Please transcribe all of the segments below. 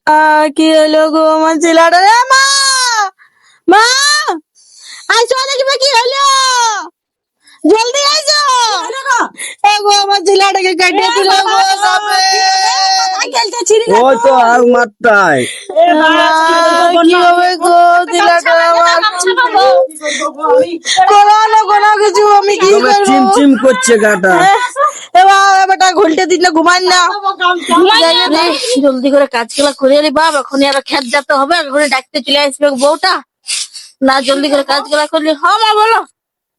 কি হলো গো আমার ছেলেটা রে? মা, মা, আইসো দেখবে কি হলো, জলদি আইসো। এ গো আমার ছেলেটাকে কাটিয়ে দিল গো সাপে। ওই তো আর মারটাই কি হবে গো ছেলেটা আমার? করো না কোনো কিছু, আমি কি তবে করবো? চিমচিম করছে গাটা। এবার বেটা ঘুলটে দিন না, ঘুমাই না। জলদি করে কাজগুলো করে রে বাপ, এখন আর খেত যেতে হবে, এখন ডাকতে চলে আসবে বউটা। না জলদি করে কাজগুলো করলে। হ্যাঁ মা বলো।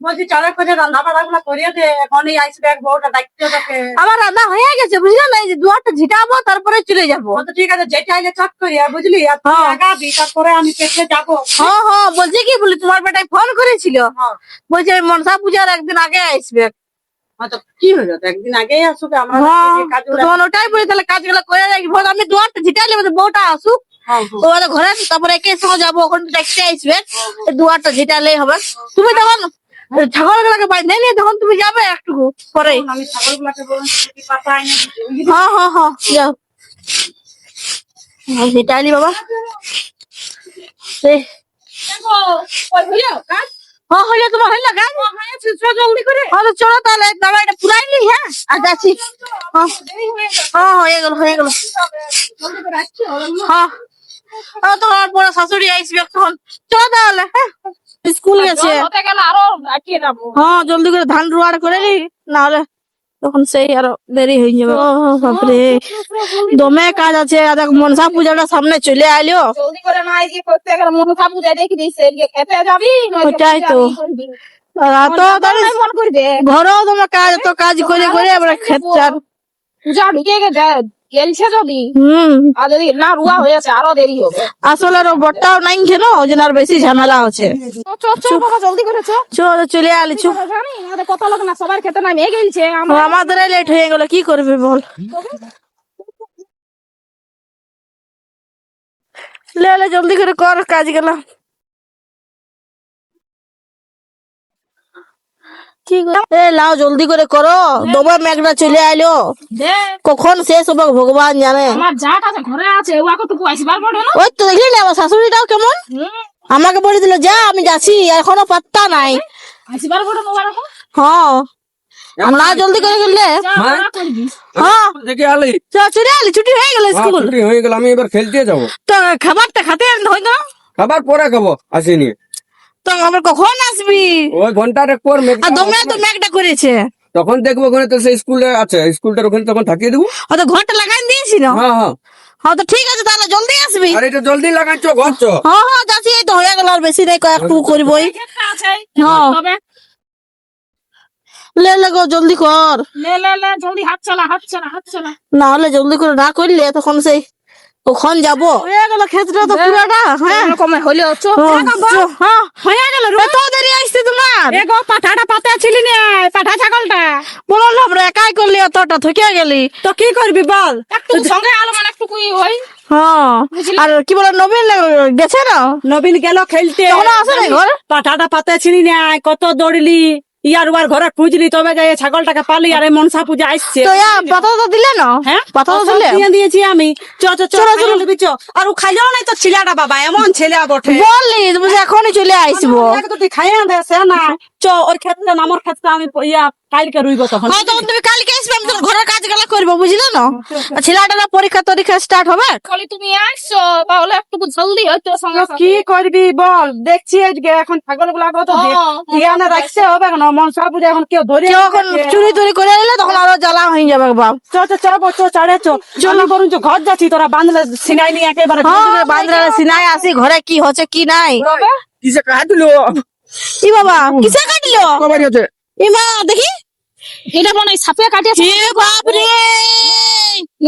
বলছি চলে করে রান্না বাড়া গুলা করিয়ে দে, এখনই আসবে এক বউটা ডাকতে তোকে। আমার রান্না হয়ে গেছে বুঝলে না, এই যে দুয়ারটা ঝিটাবো তারপরে চলে যাবো। তো ঠিক আছে, যেটা আগে চট করি আর বুঝলি, আর তুই আগাবি, তারপরে আমি পেছনে যাবো। হ্যাঁ হ্যাঁ, বলছে কি বলি, তোমার বেটায় ফোন করেছিল, বলছে ওই মনসা পূজার একদিন আগে আসবে। তো কি হলো, তো একদিন আগেই আসুক, আমরা তখন ওটাই বলি তাহলে কাজগুলো করে রাখবো, আমি দুয়ারটা ঝিটাইলে বউটা আসুক, ওরা ঘরে তারপরে একে সঙ্গে যাবো, ওখানে দেখতে আসবে, দুয়ারটা ঝিটালেই হবে। তুমি তখন ছাগল গুলাকে বাইরে নিয়ে তখন তুমি যাবে একটু পরে। আমি ছাগল গুলাকে বললাম পাতা এনে দিতে। হ্যাঁ হ্যাঁ হ্যাঁ, যাও ঝিটাইলি বাবা। হ্যাঁ হইলো, তোমার হইলো কাজ? জলদি করে চলো তাহলে দাবাইটা পুরাইলি। হ্যাঁ আর যাচ্ছি। হ্যাঁ হয়ে গেল হয়ে গেল। হ্যাঁ তোমার বড় শাশুড়ি আসবে তখন। চলো তাহলে, হ্যাঁ স্কুল গেছে। হ্যাঁ জলদি করে ধান রোয়াড় করে নি, নাহলে তখন সেই আরো দেরি হয়ে যাবে। ও বাপরে, দমে কাজ আছে। আর মনসা পূজাটা সামনে চলে আইলো। জলদি করে না গিয়ে করতে গেলে মনসা পূজা দেখি দিছে, খেতে যাবি। ওটাই তো, ঘরেও তোমার কাজ, তো কাজ করে করে আমরা খেতে। পূজা ঢুকে গেছে যদি আর যদি না রুয়া হয়েছে আরো দেরি হবে। আসলে আরো বড়টাও নাই কেন, ওই জন্য আর বেশি ঝামেলা হচ্ছে। জলদি করে চলে আলি। জানি আমাদের কত লোক না সবার খেতে না মেয়ে গেছে, আমাদের লেট হয়ে গেল, কি করবে বল। লে জলদি করে কর কাজ গেল। কি লাও জলদি করে করো, দমে মেঘটা চলে আইলো, কখন শেষ হবে ভগবান জানে। আমার জাট আছে ঘরে আছে, ওকে তো আসবার পড়ে না। ওই তো দেখলি না আমার শাশুড়িটাও কেমন, আমাকে বলে দিল যা, আমি যাচ্ছি, এখনো পাত্তা নাই। আসবার পড়ে হ্যাঁ না জলদি করে গেলে। হ্যাঁ দেখে আলি চলে আলি, ছুটি হয়ে গেল স্কুল। ছুটি হয়ে গেল, আমি এবার খেলতে যাবো। তো খাবারটা খাতে হয়তো, খাবার পরে খাবো, আসিনি। তো আবার কখন আসবি? ওই ঘন্টার পর আর দমে তো মেঘটা করেছে, তখন দেখবো ওখানে তো সেই স্কুলে আছে, স্কুলটার ওখানে তখন থাকিয়ে দেবো। হয়তো ঘরটা লাগাই দিয়েছিল। হ্যাঁ হ্যাঁ হ্যাঁ তো ঠিক আছে, তাহলে জলদি আসবি। আর এটা জলদি লাগাচ্ছ ঘর চো। হ্যাঁ হ্যাঁ যাচ্ছি, এই তো হয়ে গেল, আর বেশি নেই, কয়েকটু করবই। হ্যাঁ লে গো জলদি কর, জলদি হাত চালা। না হলে জলদি করে না করলে তখন সেই ওখান যাবো। হয়ে গেল ক্ষেত্রে তো পুরাটা। হ্যাঁ কমে হলে হয়ে গেল, এত দেরি আসছে তোমার। পাঠাটা পাতা ছিলি না, পাঠা ছাগলটা বললাম একাই করলি, অতটা থকে গেলি, তো কি করবি বল, একটু সঙ্গে আলো মানে একটু ওই। হ্যাঁ আর কি বলে, নবীন গেছে না? নবীন গেল খেলতে, আসে না ঘর। পাঠাটা পাতা ছিলি না, কত দৌড়লি, ইয়ার ওয়ার ঘরে খুঁজলি, তবে যাই ছাগলটাকে পালি। আর মনসা পূজা আসছে, তো পাতা তো দিলে না? হ্যাঁ পাতা তো দিলে দিয়েছি আমি। আর ও খাইও নাই তো ছেলেটা, বাবা এমন ছেলে বটে, বললি তুমি এখনই চলে আসবো। খাইয়া দেছে না, ওর ক্ষেত্রে আমার ক্ষেত্রে আমি কালকে রুইব তখন। তখন তুমি কালকে আসবে, আমি তোর ঘরের কাজ গুলো করবো, বুঝলে না? ছেলেটার পরীক্ষা স্টার্ট হবে। তুমি আসছো তাহলে একটু জলদি হয়তো কি করবি বল, দেখছি এখন ছাগল গুলা কত ধ্যানে রাখতে হবে। এখন মনসা পূজা এখন কেউ ধরে, এখন চুরি টুরি করে এলে তখন আরো জ্বালা হয়ে যাবে বাপ। চড়ে চলি বরং ঘর যাচ্ছি, তোরা বাঁধলে সিনাই নিয়ে একেবারে বান্ধা সিনাই আসি, ঘরে কি হচ্ছে কি নাই। কিসে কাটলো? ই বাবা কিসে কাটলো? কবার হচ্ছে ইমা দেখি, এটা মনে হয় সাপে কাটিয়েছে। হে বাপ রে,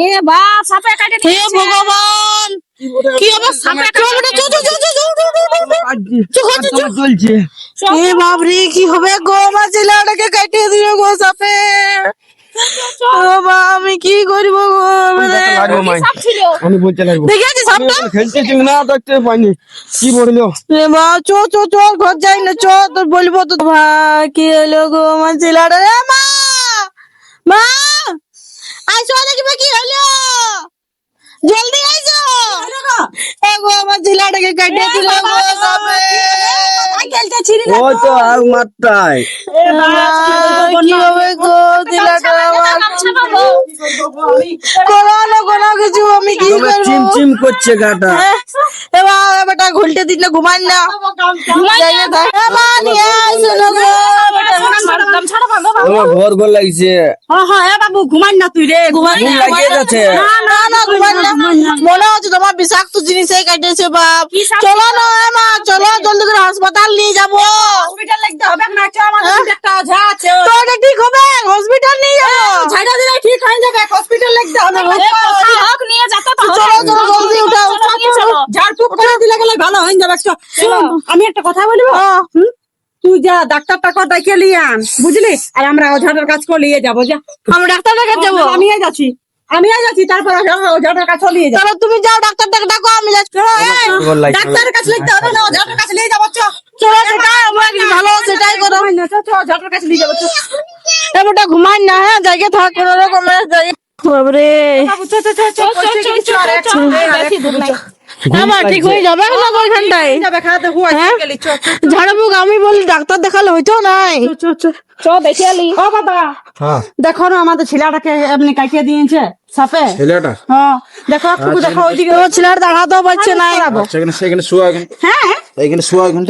এ বাপ, সাপে কাটে হে ভগবান, কি অবস্থা? সাপে চলছে। হে বাপ রে, কি হবে গো, আমার ছেলেটাকে কাটিয়ে দিল গো সাপে। ও মা, আমি কি করবো গো? আমি বলতে লাগবো, দেখেছি সাপটা, খেলতেছিল না, দেখতে পাইনি কি বললো। রে মা চল ঘর যাই না, তোর বলবো তো। কি হলো গো আমার ছেলেটা রে? মা, মা আইসো দেখবে কি হলো, জলদি আইসো। আমাকে কেটে দিল গো সাপে। সাইকেলটা ছিঁড়ে ওই তো আর মাত্রায় কি হবে গো ছেলেটা আমার কোনো কোনো কিছু আমি কি তোমার করবো চিমচিম করছে গাটা। এবার বেটা ঘুলটে দিন না ঘুমান না জায়গা থাক মা নিয়ে আসলো গো আমার ঘর ঘর লাগছে, হ্যাঁ বাবু ঘুমান না তুই রে ঘুমান ঘুম লাগিয়ে যাচ্ছে। না না ঘুমান না মনে হচ্ছে তোমার বিষাক্ত জিনিসে কাটেছে বাপ চলো না মা চলো জলদি করে হাসপাতাল নিয়ে যাবো হসপিটাল লাগতে হবে না চল আমাদের একটা ওঝা আছে তো এটা ঠিক হবে হসপিটাল নিয়ে যাবো ঝাড়া দিলে ঠিক হয়ে যাবে হসপিটাল লাগতে হবে নিয়ে যেতে তো চলো চলো জলদি উঠাও ঝাড়ফুঁক করে দিলে গেলে ভালো হয়ে যাবে শোন, আমি একটা কথা বলবো হুম? তুই যা ডাক্তারটা ডেকে নিয়ে আন বুঝলি আর আমরা ওঝাটার কাছে নিয়ে যাবো যা আমি ডাক্তারের কাছে যাবো আমি যাচ্ছি তারপর ওঝাটার কাছে নিয়ে যাবো চলো তুমি যাও ডাক্তারটাকে ডাকো আমি যাচ্ছি ঘর লাগছে। ডাক্তারের কাছে লিখতে হবে না ওঝাটার কাছে নিয়ে যাবো চল চলো সেটাই আমার ভালো সেটাই করো ওঝাটার কাছে নিয়ে যাবো এবারটা ঘুমাই না হ্যাঁ জায়গা থাক কোনো রকমের জায়গা বাবরে আমার ঠিক হয়ে যাবে না ওইখানটায় হ্যাঁ? ঝাড়ফুঁক আমি বলি ডাক্তার দেখালে হইতো নাই ও বাবা হ্যাঁ দেখো না আমাদের ছেলেটাকে এমনি কাটিয়ে দিয়েছে সাপে ছেলেটা হ্যাঁ দেখো একটু দেখো ওইদিকে ও ছেলের দাঁড়াতেও পারছে না সেখানে সেখানে শুয়া এখানে হ্যাঁ এখানে শুয়া এখানে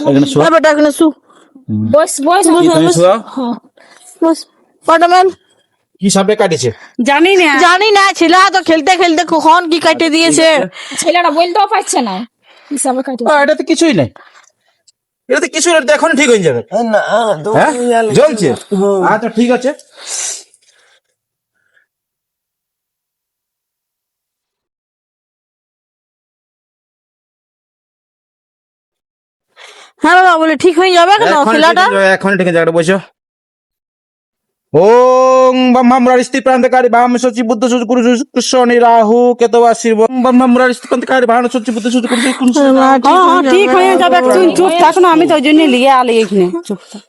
এখানে শুয়া বেটা এখানে শু বস বস এখানে শুয়া। বস পাটামেন কি সাপে কাটেছে? জানি না জানি না ছেলে তো খেলতে খেলতে কখন কি কাটে দিয়েছে ছেলেটা বলতেও পারছে না হিসাবে কাটে এটাতে কিছুই নাই, এটাতে কিছুই নাই, এখন ঠিক হয়ে যাবে। হ্যাঁ জ্বলছে, আচ্ছা ঠিক আছে। হ্যাঁ বাবা বলে ঠিক হয়ে যাবে কেন ছেলেটা এখন ঠিক আছে, বসো। ওং ব্রহ্মমুরারি প্রান্তকারী বাম সচি বুদ্ধ সূর্য গুরু কৃষ্ণ রাহু কেতবা শিব ব্রহ্মমুরারি প্রান্তকারী বাম সচি বুদ্ধ সূর্য গুরু কৃষ্ণ ঠিক হয়ে যাবে তুই চুপ থাক না আমি তো ওই জন্য লিয়ে আলি এখানে চুপ থাক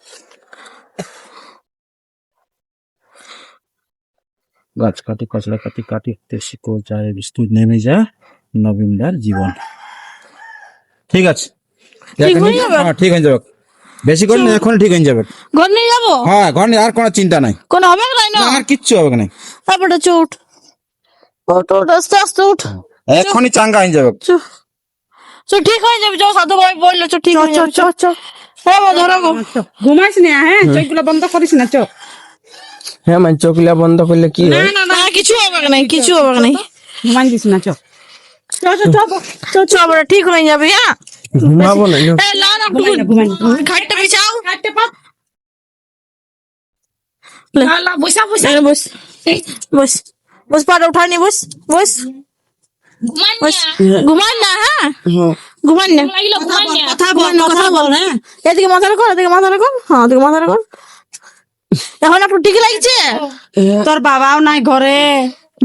গাছ কাটি কচলা কাটি কাটি শিকড় যায় বিস্তৃত নেমে যায় নবীনদার জীবন। ঠিক আছে, ঠিক হয়ে যাবে? হ্যাঁ ঠিক হয়ে যাবে, বেশি করে না, এখন ঠিক হয়ে যাবে। ঘর নিয়ে যাবো হ্যাঁ ঘর নিয়ে আর কোনো চিন্তা নাই, কোনো হবে না না আর কিচ্ছু হবে না, তারপরে চুট ওট ওট আস্তে আস্তে উঠ এখনই চাঙ্গা হয়ে যাবে। চো ঠিক হয়ে যাবে যাও সাধু ভাই বললো চো ঠিক হয়ে যাবে চো হ্যাঁ মা ধরো গো ঘুমাইস না হ্যাঁ চোখগুলো বন্ধ করিস না চোখ হ্যাঁ মানে চোখগুলা বন্ধ করলে কি হয়? না কিছু হবে না কিছু হবে না ঘুমাই দিস না চোখ চো আমরা ঠিক হয়ে যাবে হ্যাঁ ঘুমাবো না এ না না ঘাটটা বিছাও বসা বসা এখানে বস বস বস পাটা উঠানি বস বস বস ঘুমান না হ্যাঁ ঘুমান না লাগিল ঘুমান না কথা বল হ্যাঁ এদিকে মাথা রাখো এদিকে মাথা রাখো হ্যাঁ এদিকে মাথা রাখো এখন একটু ঠিক লাগছে তোর বাবাও নাই ঘরে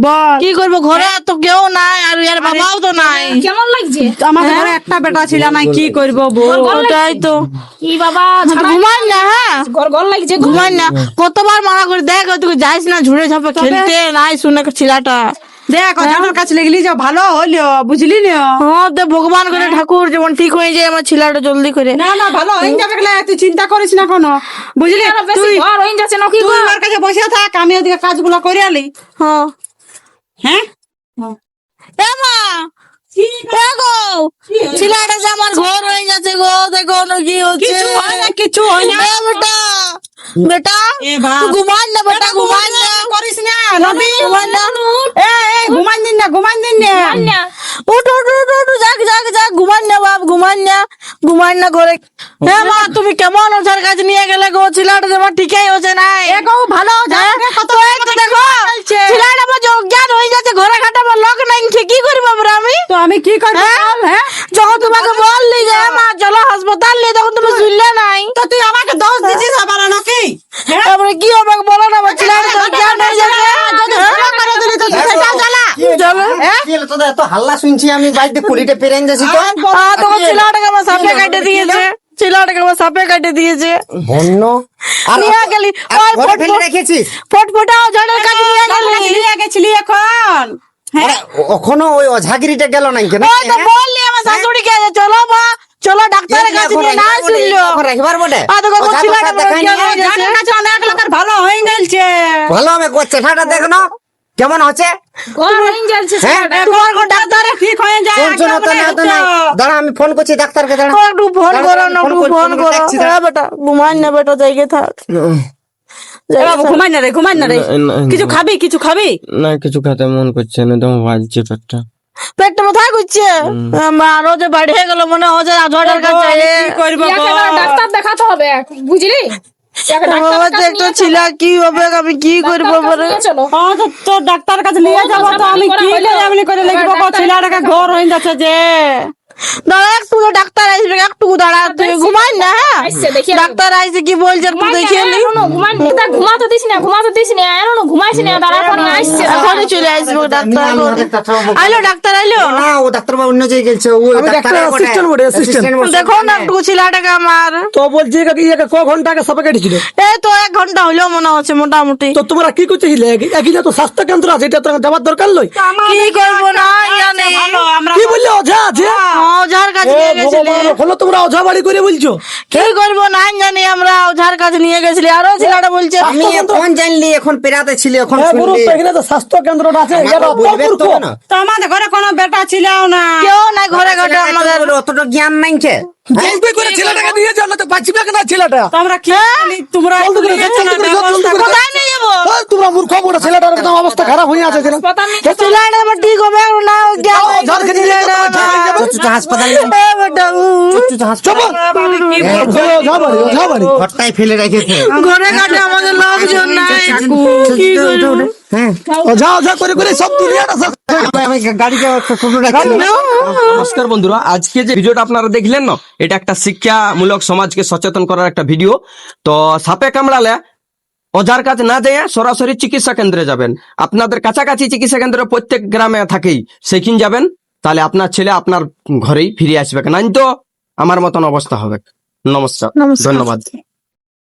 বল কি করবো ঘরে তো কেউ নাই আর এর বাবাও তো নাই কেমন লাগছে আমাদের ঘরে একটা বেটা ছিল না কি করবো বল ওটাই তো কি বাবা ঘুমান না হ্যাঁ ঘর ঘর লাগছে ঘুমান না কতবার মানা করে দেখ তুই যাইস না ঝুড়ে ঝাপে খেলতে নাই শুনে ছেলেটা দেখ ওর কাছে লেগলি যা ভালো হইলো বুঝলি না হ্যাঁ তো ভগবান করে ঠাকুর যেমন ঠিক হয়ে যায় আমার ছেলেটা জলদি করে না না ভালো হয়ে যাবে গেলে তুই চিন্তা করিস না কোনো বুঝলি তুই ঘর হয়ে যাচ্ছে নাকি তুই ওর কাছে বসে থাক আমি ওদিকে কাজগুলো করে আলি হ্যাঁ হ্যাঁ এ মা এ গো ছেলেটা যে আমার ঘর হয়ে যাচ্ছে গো দেখো না কি হচ্ছে কিছু হয় না এ বেটা বেটা এ বাপ। তুই ঘুমান না বেটা ঘুমান না করিস না রবি ঘুমান না ঘুমান দিন না ঘুমান দিন না উঠ উঠ উঠ উঠ যাক যাক যাক ঘুমান না বাপ ঘুমান না ঘরে হ্যাঁ মা তুমি কেমন ওঝার কাছে নিয়ে গেলে গো ছেলেটা তোমার ঠিকই হচ্ছে না এগো ভালো কত দেখো ছেলেটা আমার অজ্ঞান হয়ে যাচ্ছে ঘরে ঘাটে আমার লোক নাই কি করবো আমরা আমি তো আমি কি করবো হ্যাঁ যখন তোমাকে বললি যে মা চলো হাসপাতাল নিয়ে তখন তুমি শুনলে নাই তো তুই আমাকে দোষ দিছিস আবার নাকি তারপরে কি হবে বলো না আমার ছেলেটা অজ্ঞান হয়ে যাচ্ছে তোদের এত হাল্লা শুনছি আমি বাড়িতে কুড়িটা পেরেন যাচ্ছি তো তখন ছেলেটাকে আমার সাপে কাটে দিয়েছে ছেলেটাকে আমার সাপে কাটে দিয়েছে বন্য আর নিয়ে গেলি ওই ঘরে ফেলে রেখেছিস ফটফটাও ঝড়ের কাছে নিয়ে গেলি নিয়ে গেছিলি এখন আরে, এখনো ওই অঝাগিরিটা গেল না কেন ওই তো বললি শাশুড়িকে যে চলো মা চলো ডাক্তারের কাছে নিয়ে না শুনলো রাখবার বটে আর তো কোনো ছেলেটা দেখাই কেন নিয়ে হয়েছে? জানের কাছে অনেক লোকের ভালো হয়ে গেছে। ভালো হবে চেঠাটা দেখনো কেমন হচ্ছে ঘর হয়ে যাচ্ছে হ্যাঁ তোমার কোন ডাক্তারে ঠিক হয়ে যায় টেনশন হতো না হতো না দাঁড়া আমি ফোন করছি ডাক্তারকে দাঁড়া ও, একটু ফোন দাঁড়া, করো না ফোন একটু করছি, ফোন করো দেখছি, দাঁড়া। হ্যাঁ বেটা ঘুমাই না বেটা জায়গা থাক এ বাবু ঘুমাই না রে ঘুমাই না রে কিছু খাবি কিছু খাবি না কিছু খেতে মন করছে না তো বাজছে পেটটা পেটটা মাথায় করছে আরো যে বাড়িয়ে গেল মনে হয় যে আজহাটার কাছে কি করবো ইয়াকে এবার ডাক্তার দেখাতে হবে বুঝলি ইয়াকে ডাক্তারের কাছে একটা নিয়ে ছিল কি হবে আমি কি করবো ডাক্তারের কাছে বলে নিয়ে চলো তো ডাক্তার কাছে নিয়ে যাবো তো আমি কি করে এমনি করে লিখবো গো ছেলেটাকে ঘর হয়ে যাচ্ছে যে দাঁড়া একটু ডাক্তার আসবে একটু দাঁড়া তুই ঘুমাই না হ্যাঁ আইসে দেখি ডাক্তার আইসে কি বলছে একটু দেখে নি ঘুমাতে দিস না ঘুমাইছি না দাঁড়া করে আসছে এখনই চলে আসবো ডাক্তার আইলো ডাক্তার আইলো না ও ডাক্তার বাবু অন্য জায়গায় গেছে ও ডাক্তার দেখো না একটু ছেলেটাকে আমার তো বলছি ক ঘন্টা আগে সাপে কেটেছিল এই তো 1 ঘন্টা হইলো মনে হচ্ছে মোটামুটি তো তোমরা কি করতেছিলে এখানে তো স্বাস্থ্য কেন্দ্র আছে এটা তো যাবার দরকার নয় কি করবো না জানি কি বললে ওঝা আছে ওঝার কাছে নিয়ে গেছিলে হলো তোমরা ওঝা বাড়ি করে বলছো কি করবো না জানি আমরা ওঝার কাছে নিয়ে গেছিলি আরো ছেলেটা বলছে আমি এখন জানলি এখন পেরাতে ছিল এখন হ্যাঁ গুরু শুনলি এখানে তো স্বাস্থ্য কেন্দ্রটা আছে এটা আমাকে বলবে অত তো মূর্খ। না তো আমাদের ঘরে কোনো বেটা ছিল না কেউ নাই ঘরে ঘরে আমাদের অতটা জ্ঞান নাইছে জলদি করে ছেলেটাকে নিয়ে যাও না তো বাঁচবে না ছেলেটা তোমরা কি জানি, তোমরা জলদি করে নিয়ে জলদি চলো, করে, ব্যবস্থা জলদি করে। করো। কোথায় নিয়ে যাবো ওই তোমরা মূর্খ বড় ছেলেটার একদম অবস্থা খারাপ হয়ে আছে ছেলে ছেলেটা আমার ঠিক হবে না জ্ঞান নাই ওঝারকে নিয়ে যেতে হবে, ঠিক হয়ে যাবে। চুচু হাসপাতালে এ বেটা চুচু হাসপাতাল ওঝা বাড়ি ওঝা বাড়ি ঘরটাই ফেলে রেখেছে ঘরে কাটে আমাদের লোকজন নাই কি করবো হ্যাঁ ওঝা ওঝা করে করে সব দুনিয়াটা সব আমি গাড়িকে ছোট ডাকছি নমস্কার বন্ধুরা, আজকে যে ভিডিওটা আপনারা দেখলেন না, এটা একটা শিক্ষামূলক সমাজকে সচেতন করার একটা ভিডিও। তো সাপে কামড়ালে ওঝার কাছে না যেয়ে সরাসরি চিকিৎসা কেন্দ্রে যাবেন। আপনাদের কাছাকাছি চিকিৎসা কেন্দ্র প্রত্যেক গ্রামে থাকেই, সেখানে যাবেন, তাহলে আপনার ছেলে আপনার ঘরেই ফিরে আসবে, নাই তো আমার মতন অবস্থা হবে। নমস্কার, নমস্কার। ধন্যবাদ।